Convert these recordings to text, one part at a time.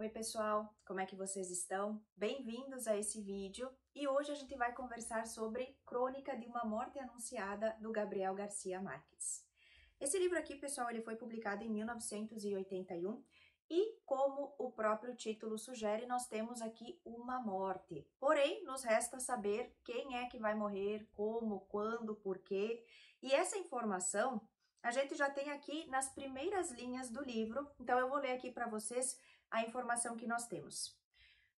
Oi pessoal, como é que vocês estão? Bem-vindos a esse vídeo e hoje a gente vai conversar sobre Crônica de uma Morte Anunciada do Gabriel Garcia Marques. Esse livro aqui, pessoal, ele foi publicado em 1981 e, como o próprio título sugere, nós temos aqui uma morte. Porém, nos resta saber quem é que vai morrer, como, quando, por quê. E essa informação a gente já tem aqui nas primeiras linhas do livro, então eu vou ler aqui para vocês a informação que nós temos.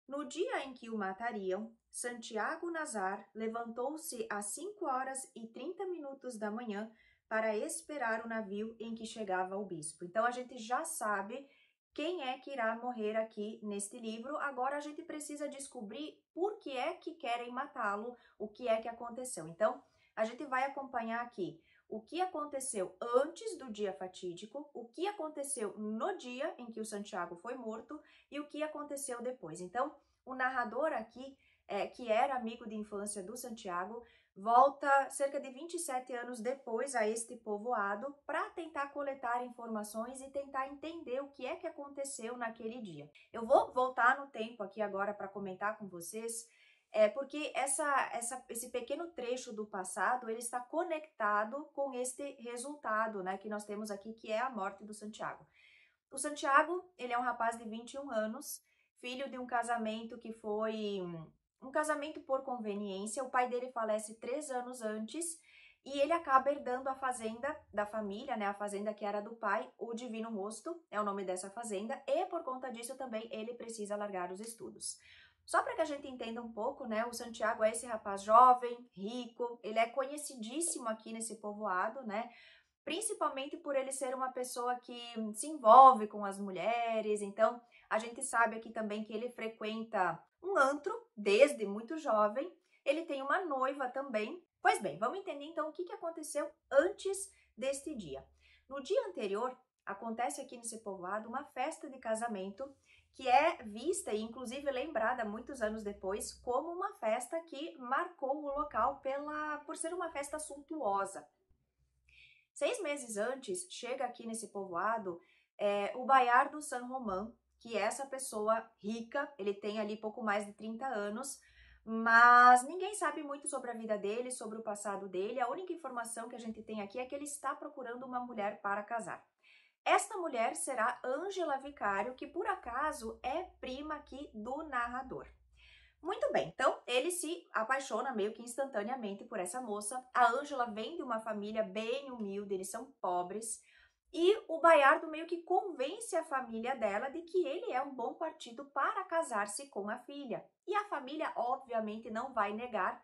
No dia em que o matariam, Santiago Nazar levantou-se às 5h30 da manhã para esperar o navio em que chegava o bispo. Então a gente já sabe quem é que irá morrer aqui neste livro. Agora a gente precisa descobrir por que é que querem matá-lo, o que é que aconteceu. Então a gente vai acompanhar aqui o que aconteceu antes do dia fatídico, o que aconteceu no dia em que o Santiago foi morto e o que aconteceu depois. Então, o narrador aqui, que era amigo de infância do Santiago, volta cerca de 27 anos depois a este povoado para tentar coletar informações e tentar entender o que é que aconteceu naquele dia. Eu vou voltar no tempo aqui agora para comentar com vocês, porque esse pequeno trecho do passado, ele está conectado com este resultado, né, que nós temos aqui, que é a morte do Santiago. O Santiago, ele é um rapaz de 21 anos, filho de um casamento que foi um casamento por conveniência. O pai dele falece 3 anos antes e ele acaba herdando a fazenda da família, né, a fazenda que era do pai, o Divino Rosto, é o nome dessa fazenda, e por conta disso também ele precisa largar os estudos. Só para que a gente entenda um pouco, né, o Santiago é esse rapaz jovem, rico, ele é conhecidíssimo aqui nesse povoado, né, principalmente por ele ser uma pessoa que se envolve com as mulheres. Então a gente sabe aqui também que ele frequenta um antro desde muito jovem, ele tem uma noiva também. Pois bem, vamos entender então o que aconteceu antes deste dia. No dia anterior, acontece aqui nesse povoado uma festa de casamento que é vista e inclusive lembrada muitos anos depois como uma festa que marcou o local por ser uma festa suntuosa. 6 meses antes, chega aqui nesse povoado o Bayardo San Román, que é essa pessoa rica, ele tem ali pouco mais de 30 anos, mas ninguém sabe muito sobre a vida dele, sobre o passado dele. A única informação que a gente tem aqui é que ele está procurando uma mulher para casar. Esta mulher será Ângela Vicário, que por acaso é prima aqui do narrador. Muito bem, então ele se apaixona meio que instantaneamente por essa moça. A Ângela vem de uma família bem humilde, eles são pobres. E o Bayardo meio que convence a família dela de que ele é um bom partido para casar-se com a filha. E a família, obviamente, não vai negar.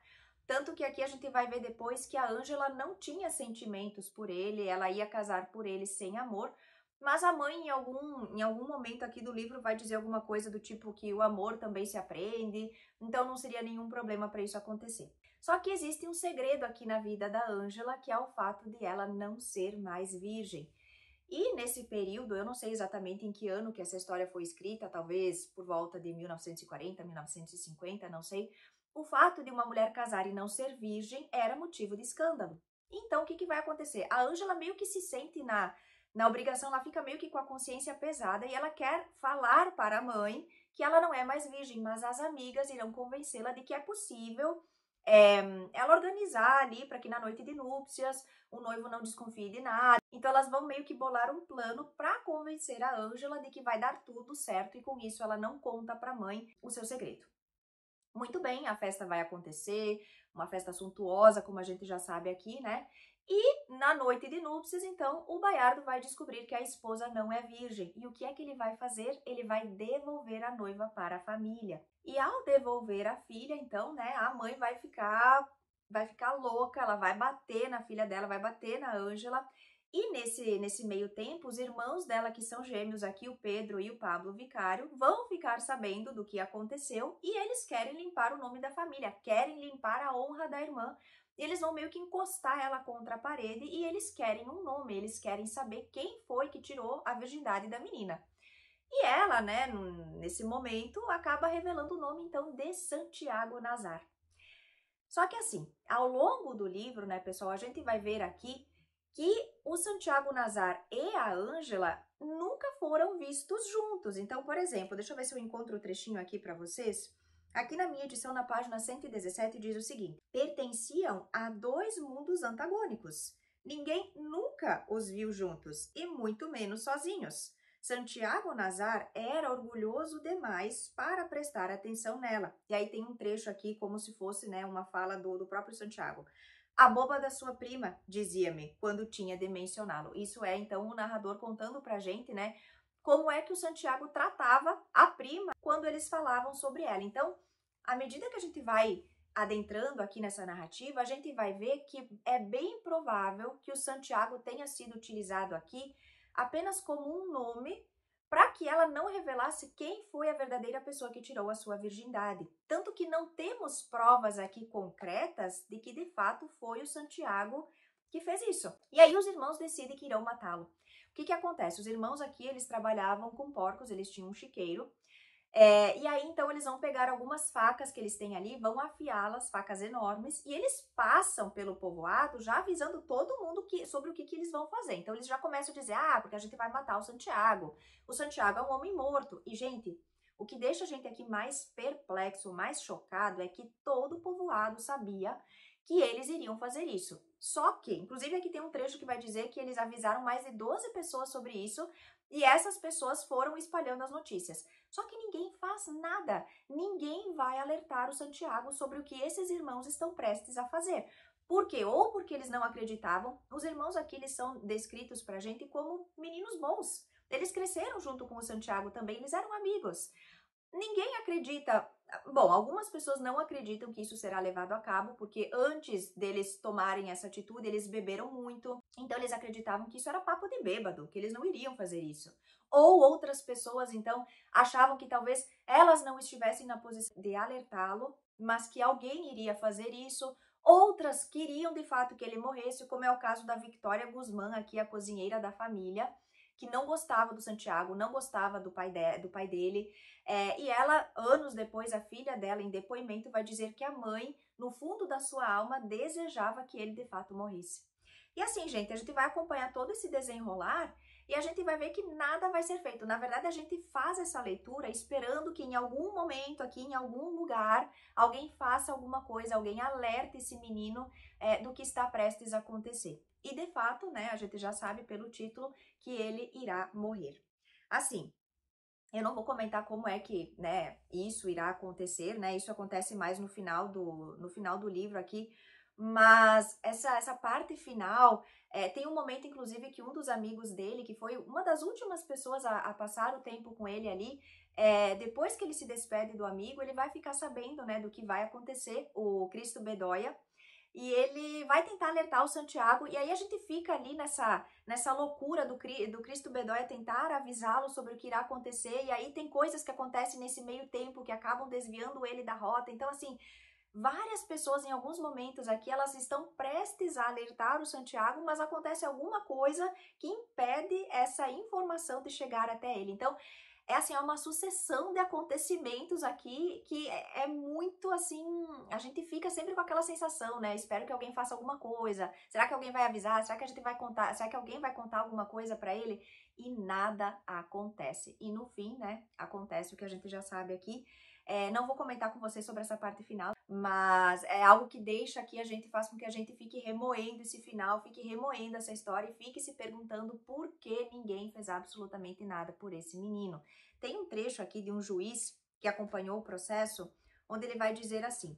Tanto que aqui a gente vai ver depois que a Ângela não tinha sentimentos por ele, ela ia casar por ele sem amor. Mas a mãe, em algum momento aqui do livro, vai dizer alguma coisa do tipo que o amor também se aprende, então não seria nenhum problema para isso acontecer. Só que existe um segredo aqui na vida da Ângela, que é o fato de ela não ser mais virgem. E nesse período, eu não sei exatamente em que ano que essa história foi escrita, talvez por volta de 1940, 1950, não sei. O fato de uma mulher casar e não ser virgem era motivo de escândalo. Então, o que vai acontecer? A Ângela meio que se sente na obrigação, ela fica meio que com a consciência pesada e ela quer falar para a mãe que ela não é mais virgem, mas as amigas irão convencê-la de que é possível ela organizar ali para que na noite de núpcias o noivo não desconfie de nada. Então elas vão meio que bolar um plano para convencer a Ângela de que vai dar tudo certo e com isso ela não conta para a mãe o seu segredo. Muito bem, a festa vai acontecer, uma festa suntuosa, como a gente já sabe aqui, né? E na noite de núpcias, então, o Bayardo vai descobrir que a esposa não é virgem. E o que é que ele vai fazer? Ele vai devolver a noiva para a família. E ao devolver a filha, então, né, a mãe vai ficar louca, ela vai bater na filha dela, vai bater na Ângela. E nesse meio tempo, os irmãos dela, que são gêmeos aqui, o Pedro e o Pablo Vicário, vão ficar sabendo do que aconteceu e eles querem limpar o nome da família, querem limpar a honra da irmã. Eles vão meio que encostar ela contra a parede e eles querem um nome, eles querem saber quem foi que tirou a virgindade da menina. E ela, né, nesse momento, acaba revelando o nome, então, de Santiago Nazar. Só que assim, ao longo do livro, né, pessoal, a gente vai ver aqui que o Santiago Nazar e a Ângela nunca foram vistos juntos. Então, por exemplo, deixa eu ver se eu encontro o trechinho aqui para vocês. Aqui na minha edição, na página 117, diz o seguinte: pertenciam a dois mundos antagônicos. Ninguém nunca os viu juntos, e muito menos sozinhos. Santiago Nazar era orgulhoso demais para prestar atenção nela. E aí tem um trecho aqui como se fosse, né, uma fala do próprio Santiago. A boba da sua prima, dizia-me, quando tinha de mencioná-lo. Isso é, então, o narrador contando pra gente, né, como é que o Santiago tratava a prima quando eles falavam sobre ela. Então, à medida que a gente vai adentrando aqui nessa narrativa, a gente vai ver que é bem provável que o Santiago tenha sido utilizado aqui apenas como um nome para que ela não revelasse quem foi a verdadeira pessoa que tirou a sua virgindade. Tanto que não temos provas aqui concretas de que de fato foi o Santiago que fez isso. E aí os irmãos decidem que irão matá-lo. O que acontece? Os irmãos aqui, eles trabalhavam com porcos, eles tinham um chiqueiro. E aí, então, eles vão pegar algumas facas que eles têm ali, vão afiá-las, facas enormes, e eles passam pelo povoado já avisando todo mundo sobre o que eles vão fazer. Então, eles já começam a dizer, porque a gente vai matar o Santiago. O Santiago é um homem morto. E, gente, o que deixa a gente aqui mais perplexo, mais chocado, é que todo o povoado sabia que eles iriam fazer isso. Só que, inclusive aqui tem um trecho que vai dizer que eles avisaram mais de 12 pessoas sobre isso, e essas pessoas foram espalhando as notícias. Só que ninguém faz nada, ninguém vai alertar o Santiago sobre o que esses irmãos estão prestes a fazer. Por quê? Ou porque eles não acreditavam. Os irmãos aqui, eles são descritos pra gente como meninos bons. Eles cresceram junto com o Santiago também, eles eram amigos. Ninguém acredita. Bom, algumas pessoas não acreditam que isso será levado a cabo, porque antes deles tomarem essa atitude, eles beberam muito. Então, eles acreditavam que isso era papo de bêbado, que eles não iriam fazer isso. Ou outras pessoas, então, achavam que talvez elas não estivessem na posição de alertá-lo, mas que alguém iria fazer isso. Outras queriam, de fato, que ele morresse, como é o caso da Victoria Guzmán, aqui a cozinheira da família, que não gostava do Santiago, não gostava do pai dele. E ela, anos depois, a filha dela, em depoimento, vai dizer que a mãe, no fundo da sua alma, desejava que ele de fato morresse. E assim, gente, a gente vai acompanhar todo esse desenrolar e a gente vai ver que nada vai ser feito. Na verdade, a gente faz essa leitura esperando que em algum momento, aqui em algum lugar, alguém faça alguma coisa, alguém alerte esse menino do que está prestes a acontecer. E de fato, né, a gente já sabe pelo título que ele irá morrer. Assim, eu não vou comentar como é que, né, isso irá acontecer, né? Isso acontece mais no final do livro aqui, mas essa parte final, tem um momento, inclusive, que um dos amigos dele, que foi uma das últimas pessoas a passar o tempo com ele ali, depois que ele se despede do amigo, ele vai ficar sabendo, né, do que vai acontecer, o Cristo Bedoya, e ele vai tentar alertar o Santiago, e aí a gente fica ali nessa loucura do Cristo Bedoya tentar avisá-lo sobre o que irá acontecer, e aí tem coisas que acontecem nesse meio tempo que acabam desviando ele da rota. Então, assim, várias pessoas em alguns momentos aqui, elas estão prestes a alertar o Santiago, mas acontece alguma coisa que impede essa informação de chegar até ele. Então, é uma sucessão de acontecimentos aqui que é muito assim, a gente fica sempre com aquela sensação, né? Espero que alguém faça alguma coisa. Será que alguém vai avisar? Será que a gente vai contar? Será que alguém vai contar alguma coisa pra ele? E nada acontece. E no fim, né, acontece o que a gente já sabe aqui. Não vou comentar com vocês sobre essa parte final, mas é algo que deixa aqui a gente, faz com que a gente fique remoendo esse final, fique remoendo essa história e fique se perguntando por que ninguém fez absolutamente nada por esse menino. Tem um trecho aqui de um juiz que acompanhou o processo, onde ele vai dizer assim: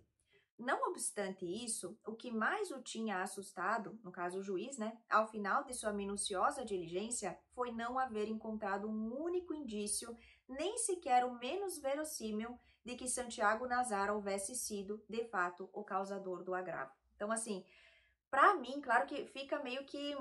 não obstante isso, o que mais o tinha assustado, no caso o juiz, né, ao final de sua minuciosa diligência, foi não haver encontrado um único indício, nem sequer o menos verossímil, de que Santiago Nazar houvesse sido, de fato, o causador do agravo. Então, assim, pra mim, claro que fica meio que,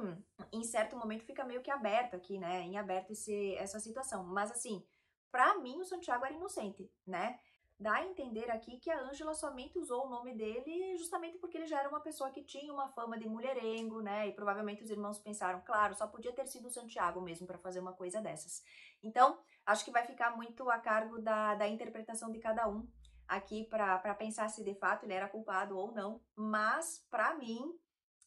em certo momento, fica meio que aberto aqui, né, em aberto essa situação. Mas, assim, pra mim, o Santiago era inocente, né? Dá a entender aqui que a Ângela somente usou o nome dele justamente porque ele já era uma pessoa que tinha uma fama de mulherengo, né? E provavelmente os irmãos pensaram, claro, só podia ter sido o Santiago mesmo para fazer uma coisa dessas. Então, acho que vai ficar muito a cargo da interpretação de cada um aqui para pensar se de fato ele era culpado ou não. Mas, para mim,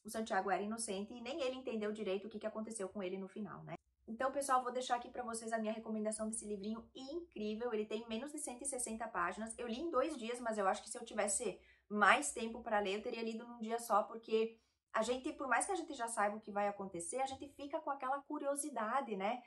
o Santiago era inocente e nem ele entendeu direito o que aconteceu com ele no final, né? Então, pessoal, vou deixar aqui pra vocês a minha recomendação desse livrinho incrível. Ele tem menos de 160 páginas. Eu li em 2 dias, mas eu acho que se eu tivesse mais tempo para ler, eu teria lido num dia só, porque a gente, por mais que a gente já saiba o que vai acontecer, a gente fica com aquela curiosidade, né,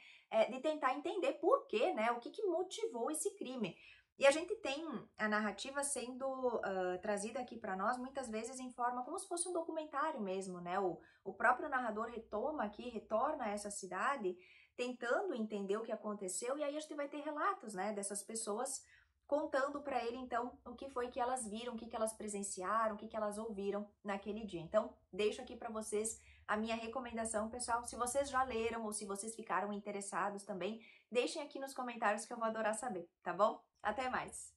de tentar entender por quê, né, o que motivou esse crime. E a gente tem a narrativa sendo trazida aqui para nós, muitas vezes em forma como se fosse um documentário mesmo, né, o próprio narrador retorna a essa cidade, tentando entender o que aconteceu, e aí a gente vai ter relatos, né, dessas pessoas contando para ele, então, o que foi que elas viram, o que elas presenciaram, o que elas ouviram naquele dia. Então, deixo aqui para vocês a minha recomendação, pessoal. Se vocês já leram ou se vocês ficaram interessados também, deixem aqui nos comentários que eu vou adorar saber, tá bom? Até mais!